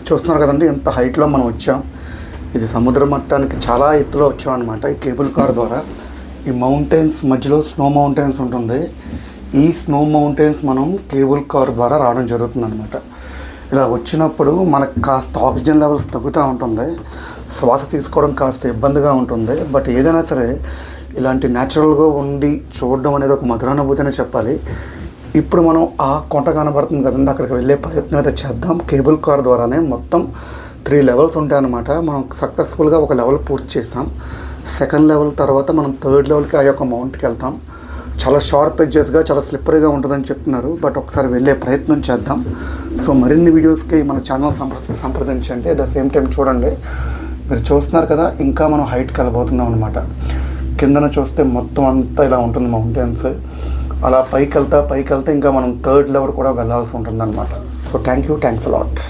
చూస్తున్నారు కదండి, ఎంత హైట్లో మనం వచ్చాం. ఇది సముద్ర మట్టానికి చాలా ఎత్తులో వచ్చాం అనమాట ఈ కేబుల్ కార్ ద్వారా. ఈ మౌంటైన్స్ మధ్యలో స్నో మౌంటైన్స్ ఉంటుంది. ఈ స్నో మౌంటైన్స్ మనం కేబుల్ కార్ ద్వారా రావడం జరుగుతుంది అనమాట. ఇలా వచ్చినప్పుడు మనకు కాస్త ఆక్సిజన్ లెవెల్స్ తగ్గుతూ ఉంటుంది, శ్వాస తీసుకోవడం కాస్త ఇబ్బందిగా ఉంటుంది. బట్ ఏదైనా సరే ఇలాంటి న్యాచురల్గా ఉండి చూడడం అనేది ఒక మధురానుభూతి అనే చెప్పాలి. ఇప్పుడు మనం ఆ కొండ కనబడుతుంది కదండి, అక్కడికి వెళ్ళే ప్రయత్నం అయితే చేద్దాం. కేబుల్ కార్ ద్వారానే మొత్తం 3 లెవెల్స్ ఉంటాయన్నమాట. మనం సక్సెస్ఫుల్గా ఒక లెవెల్ పూర్తి చేస్తాం. సెకండ్ లెవెల్ తర్వాత మనం 3rd లెవెల్కి ఆ యొక్క మౌంట్కి వెళ్తాం. చాలా షార్ప్ ఎడ్జెస్గా, చాలా స్లిప్పరీగా ఉంటుందని చెప్తున్నారు. బట్ ఒకసారి వెళ్ళే ప్రయత్నం చేద్దాం. సో మరిన్ని వీడియోస్కి మన ఛానల్ సంప్రదించండి. అట్ ద సేమ్ టైం చూడండి, మీరు చూస్తున్నారు కదా, ఇంకా మనం హైట్కి వెళ్ళబోతున్నాం అనమాట. కిందన చూస్తే మొత్తం అంతా ఇలా ఉంటుంది మౌంటైన్స్. అలా పైకి వెళ్తే ఇంకా మనం 3rd లెవెల్ కూడా వెళ్ళాల్సి ఉంటుంది అనమాట. So thanks a lot.